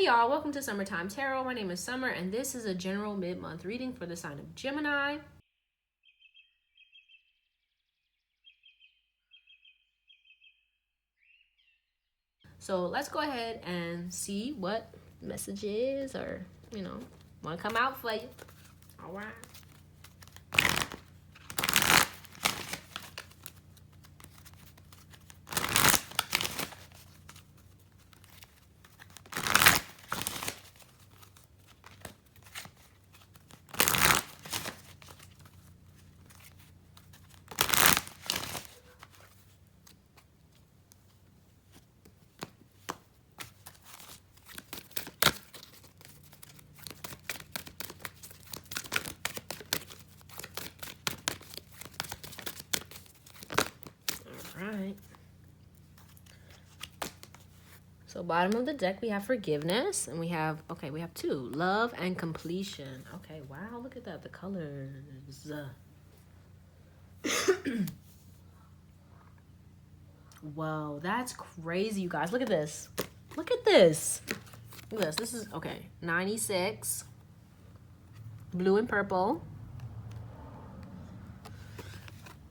Hey y'all, welcome to Summertime Tarot. My name is Summer and this is a general mid-month reading for the sign of Gemini. So let's go ahead and see what messages or, want to come out for you. All right. Right. So bottom of the deck we have forgiveness and we have two, love and completion. Okay, wow, look at that, the colors. Whoa, that's crazy, you guys. Look at this. Look at this. Look at this. This is 96 blue and purple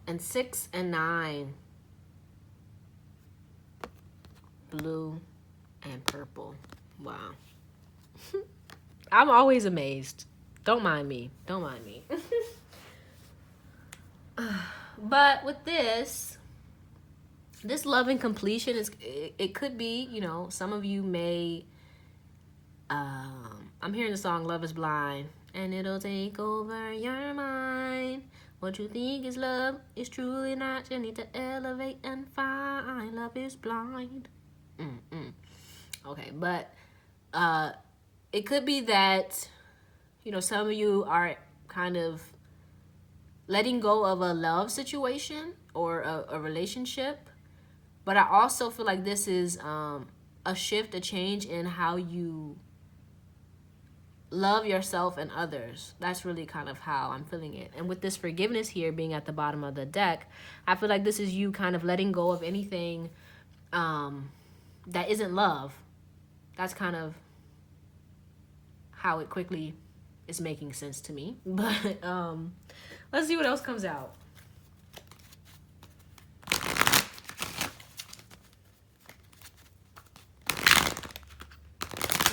and 6 and 9 blue and purple. Wow. I'm always amazed. Don't mind me. But with this love and completion, it could be, some of you may, I'm hearing the song Love is Blind, and it'll take over your mind. What you think is love is truly not. You need to elevate and find love is blind. Okay, but it could be that, some of you are kind of letting go of a love situation or a relationship. But I also feel like this is a shift, a change in how you love yourself and others. That's really kind of how I'm feeling it. And with this forgiveness here being at the bottom of the deck, I feel like this is you kind of letting go of anything that isn't love. That's kind of how it quickly is making sense to me. But let's see what else comes out.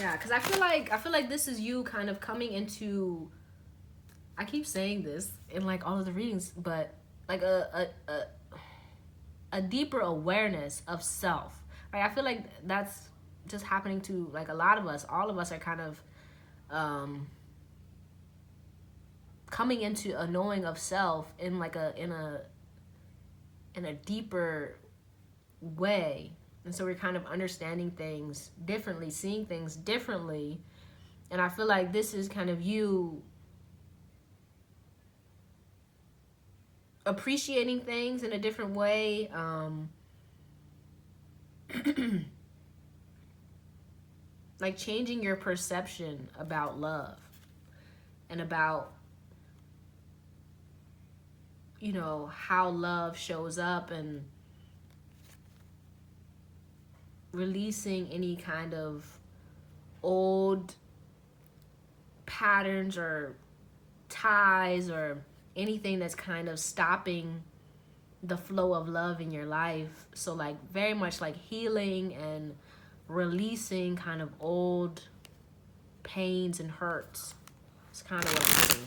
Yeah, because I feel like this is you kind of coming into, I keep saying this in like all of the readings, but like a deeper awareness of self. Right? I feel like that's just happening to like a lot of us. All of us are kind of coming into a knowing of self in like in a deeper way. And so we're kind of understanding things differently, seeing things differently. And I feel like this is kind of you appreciating things in a different way. Like changing your perception about love and about, how love shows up, and releasing any kind of old patterns or ties or anything that's kind of stopping the flow of love in your life. So like very much like healing and releasing kind of old pains and hurts. It's kind of what I'm doing.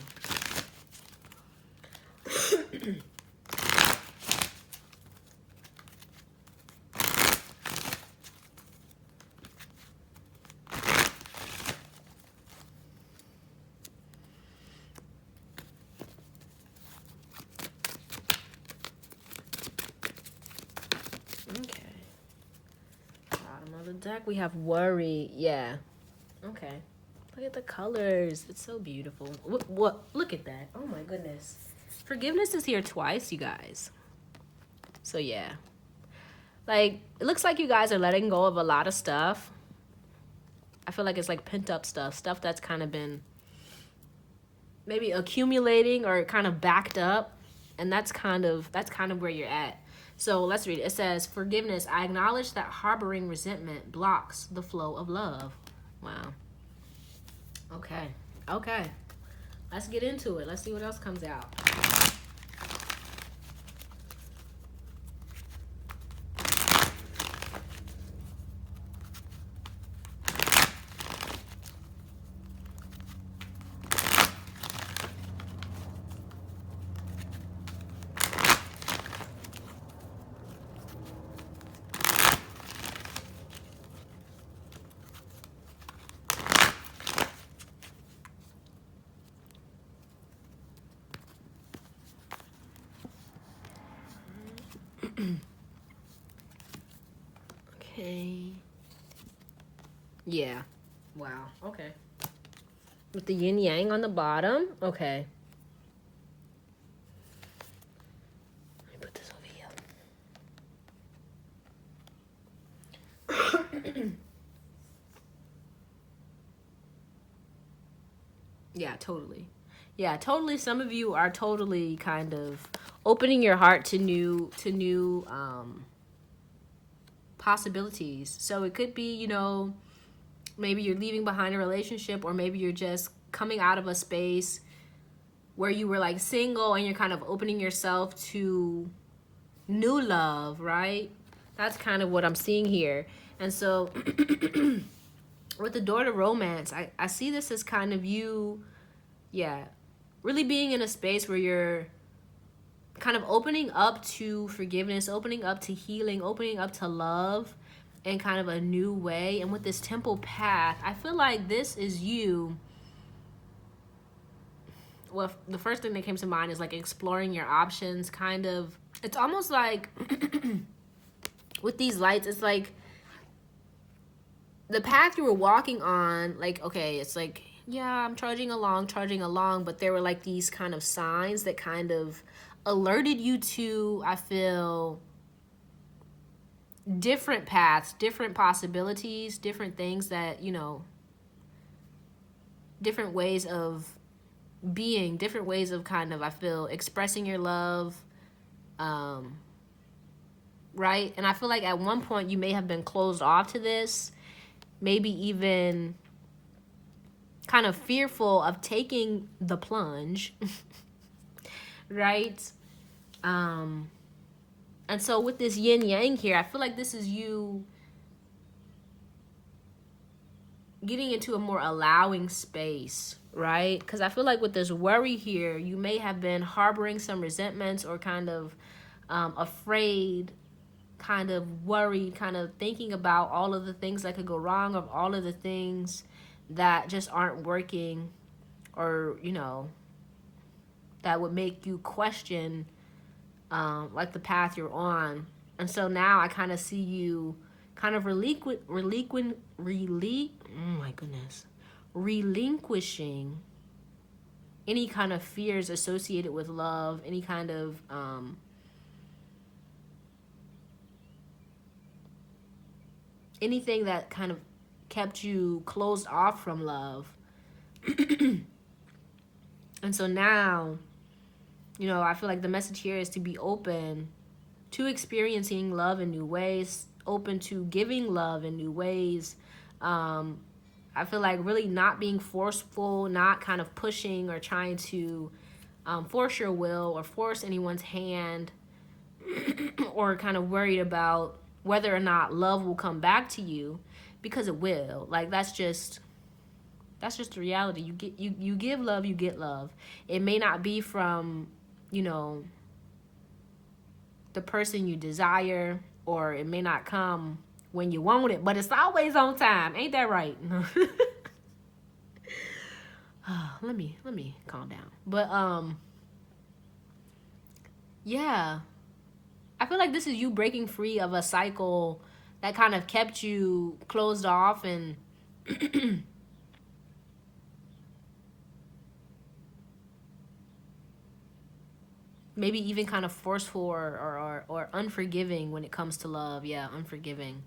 Okay. Bottom of the deck, we have worry. Yeah. Okay. Look at the colors. It's so beautiful. What? Look at that. Oh my goodness. Forgiveness is here twice, you guys. So yeah. Like, it looks like you guys are letting go of a lot of stuff. I feel like it's like pent up stuff that's kind of been maybe accumulating or kind of backed up. And that's kind of where you're at. So let's read it. It says, forgiveness. I acknowledge that harboring resentment blocks the flow of love. Wow. Okay. Okay. Let's get into it. Let's see what else comes out. Okay. Yeah. Wow. Okay. With the yin yang on the bottom. Okay. Let me put this over here. Yeah, totally. Yeah, totally. Some of you are totally kind of opening your heart to new possibilities. So it could be, you know, maybe you're leaving behind a relationship, or maybe you're just coming out of a space where you were like single and you're kind of opening yourself to new love, right? That's kind of what I'm seeing here. And so with the door to romance, I see this as kind of you, yeah, really being in a space where you're kind of opening up to forgiveness, opening up to healing, opening up to love in kind of a new way. And with this temple path, I feel like this is you. Well, the first thing that came to mind is like exploring your options, kind of. It's almost like with these lights, it's like the path you were walking on, like, okay, it's like, yeah, I'm charging along, but there were like these kind of signs that kind of alerted you to, I feel, different paths, different possibilities, different things that, you know, different ways of being, different ways of kind of, I feel, expressing your love, right? And I feel like at one point you may have been closed off to this, maybe even kind of fearful of taking the plunge, right? And so with this yin yang here, I feel like this is you getting into a more allowing space, right? Because I feel like with this worry here, you may have been harboring some resentments, or kind of afraid, kind of worried, kind of thinking about all of the things that could go wrong, of all of the things that just aren't working, or, you know, that would make you question like the path you're on. And so now I kind of see you kind of relinquishing any kind of fears associated with love, any kind of anything that kind of kept you closed off from love. And so now, you know, I feel like the message here is to be open to experiencing love in new ways, open to giving love in new ways. I feel like really not being forceful, not kind of pushing or trying to force your will or force anyone's hand, or kind of worried about whether or not love will come back to you, because it will. Like, that's just the reality. You give love, you get love. It may not be from, you know, the person you desire, or it may not come when you want it, but it's always on time. Ain't that right? Let me calm down. But yeah, I feel like this is you breaking free of a cycle that kind of kept you closed off, and maybe even kind of forceful, or unforgiving when it comes to love. Yeah, unforgiving.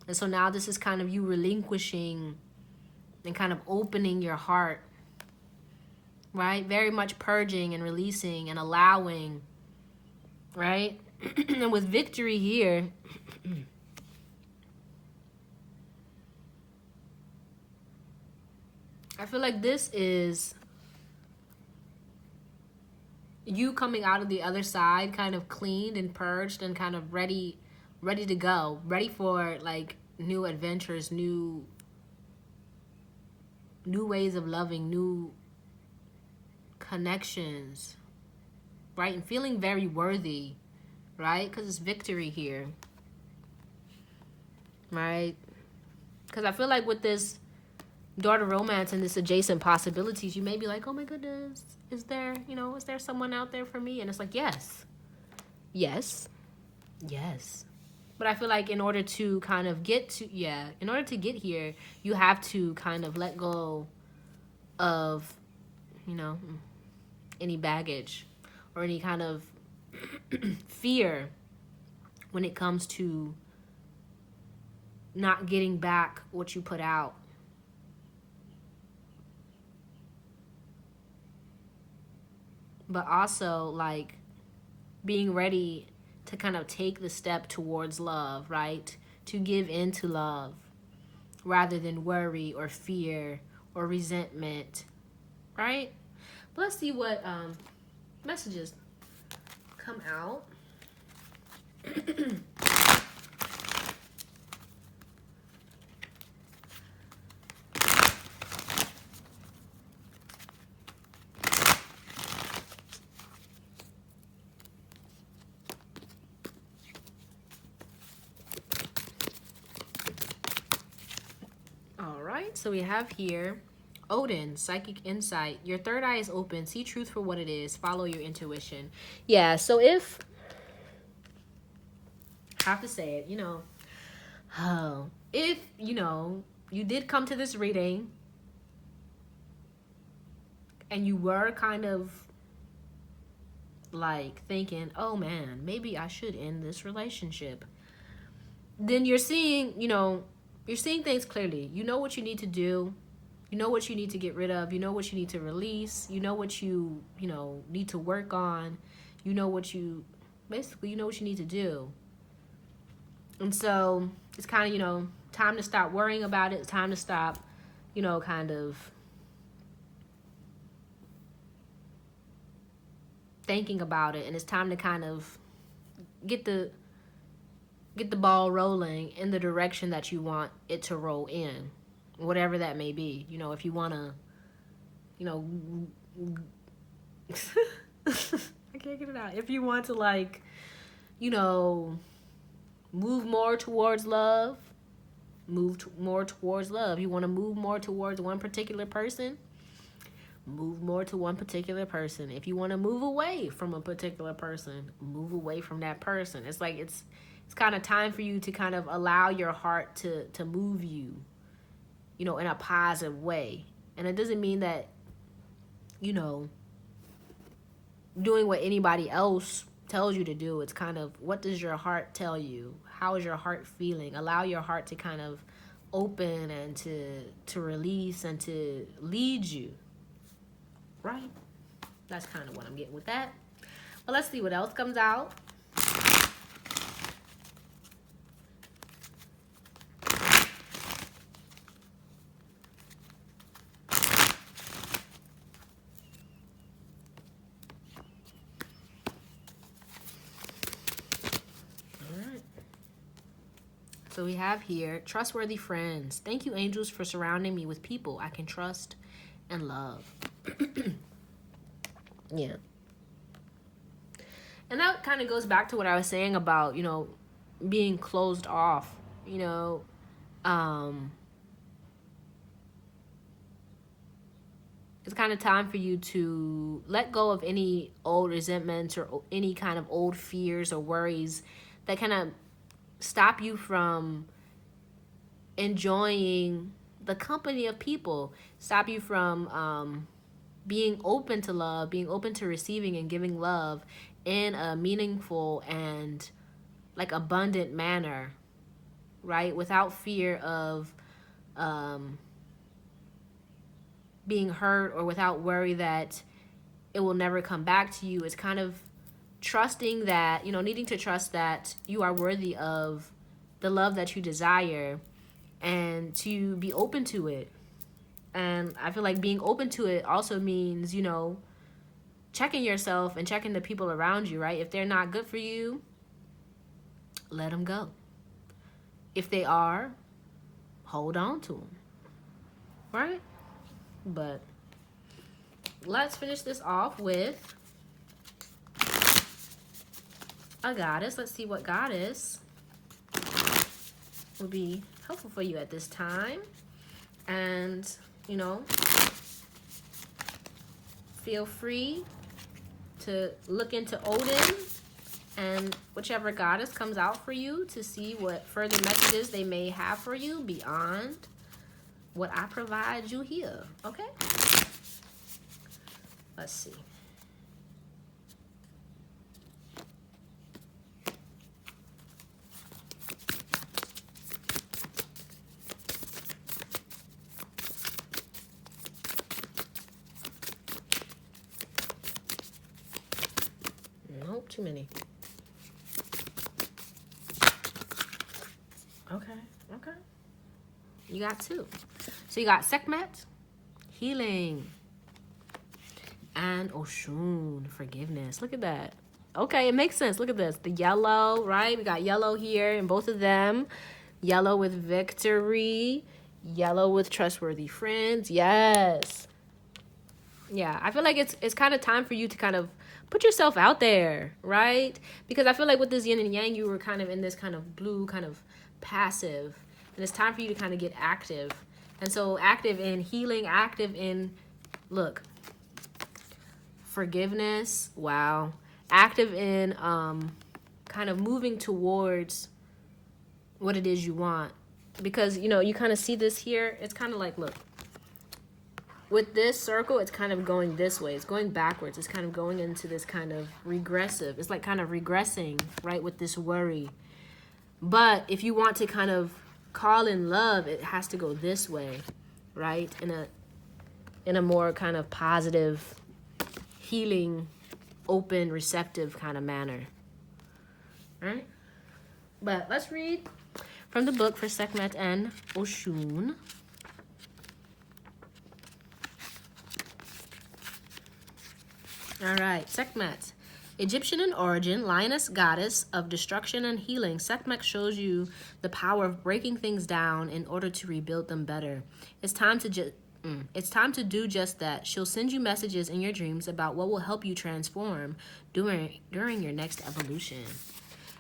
And so now this is kind of you relinquishing and kind of opening your heart, right? Very much purging and releasing and allowing, right? And with victory here, I feel like this is you coming out of the other side kind of cleaned and purged and kind of ready to go, ready for like new adventures, new ways of loving, new connections, right? And feeling very worthy, right? Because it's victory here, right? Because I feel like with this daughter romance and this adjacent possibilities, you may be like, oh my goodness, is there someone out there for me? And it's like, yes. But I feel like in order to kind of get here, you have to kind of let go of, any baggage or any kind of fear when it comes to not getting back what you put out. But also like being ready to kind of take the step towards love, right? To give into love rather than worry or fear or resentment, right? But let's see what messages come out. All right, so we have here Odin, psychic insight. Your third eye is open. See truth for what it is. Follow your intuition. Yeah, so if I have to say it, if, you did come to this reading and you were kind of like thinking, oh man, maybe I should end this relationship, then you're seeing, you're seeing things clearly. You know what you need to do. You know what you need to get rid of. You know what you need to release. You know what you need to work on. You know what you need to do. And so it's kind of, time to stop worrying about it. It's time to stop, kind of thinking about it. And it's time to kind of get the ball rolling in the direction that you want it to roll in. Whatever that may be. If you want to, I can't get it out. If you want to like, move more towards love, more towards love. You want to move more towards one particular person, move more to one particular person. If you want to move away from a particular person, move away from that person. It's like, it's kind of time for you to kind of allow your heart to move you, in a positive way. And it doesn't mean that, doing what anybody else tells you to do. It's kind of, what does your heart tell you? How is your heart feeling? Allow your heart to kind of open and to release and to lead you. Right? That's kind of what I'm getting with that. But let's see what else comes out. So we have here, trustworthy friends. Thank you, angels, for surrounding me with people I can trust and love. Yeah. And that kind of goes back to what I was saying about, being closed off, It's kind of time for you to let go of any old resentments or any kind of old fears or worries that kind of stop you from enjoying the company of people, stop you from being open to love, being open to receiving and giving love in a meaningful and like abundant manner, right? Without fear of being hurt or without worry that it will never come back to you. It's kind of trusting that, needing to trust that you are worthy of the love that you desire and to be open to it, And I feel like being open to it also means, you know, checking yourself and checking the people around you, right? If they're not good for you, let them go. If they are, hold on to them, right? But let's finish this off with a goddess. Let's see what goddess would be helpful for you at this time. And, you know, feel free to look into Odin and whichever goddess comes out for you to see what further messages they may have for you beyond what I provide you here, okay? Let's see. Nope, too many. Okay. You got two. So you got Sekhmet, healing, and Oshun, forgiveness. Look at that. Okay, it makes sense. Look at this. The yellow, right? We got yellow here in both of them. Yellow with victory. Yellow with trustworthy friends. Yes. Yeah, I feel like it's kind of time for you to kind of put yourself out there, right? Because I feel like with this yin and yang, you were kind of in this kind of blue, kind of passive. And it's time for you to kind of get active. And so active in healing, active in, look, forgiveness. Wow. Active in kind of moving towards what it is you want. Because, you know, you kind of see this here. It's kind of like, look. With this circle, it's kind of going this way. It's going backwards. It's kind of going into this kind of regressive. It's like kind of regressing, right, with this worry. But if you want to kind of call in love, it has to go this way, right? In a more kind of positive, healing, open, receptive kind of manner. All right? But let's read from the book for Sekhmet and Oshun. All right, Sekhmet. Egyptian in origin, lioness goddess of destruction and healing, Sekhmet shows you the power of breaking things down in order to rebuild them better. It's time to do just that. She'll send you messages in your dreams about what will help you transform during your next evolution.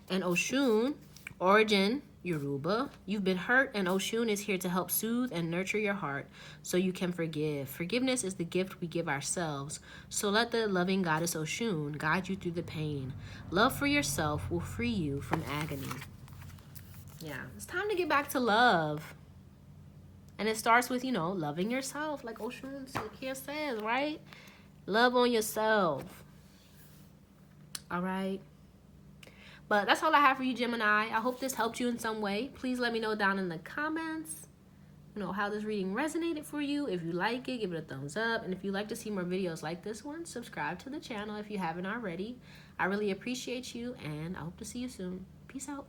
And Oshun, origin Yoruba, you've been hurt, and Oshun is here to help soothe and nurture your heart so you can forgive. Forgiveness is the gift we give ourselves, so let the loving goddess Oshun guide you through the pain. Love for yourself will free you from agony. Yeah, it's time to get back to love. And it starts with, you know, loving yourself, like Oshun here says, right? Love on yourself. All right? But that's all I have for you, Gemini. I hope this helped you in some way. Please let me know down in the comments, you know, how this reading resonated for you. If you like it, give it a thumbs up. And if you'd like to see more videos like this one, subscribe to the channel if you haven't already. I really appreciate you, and I hope to see you soon. Peace out.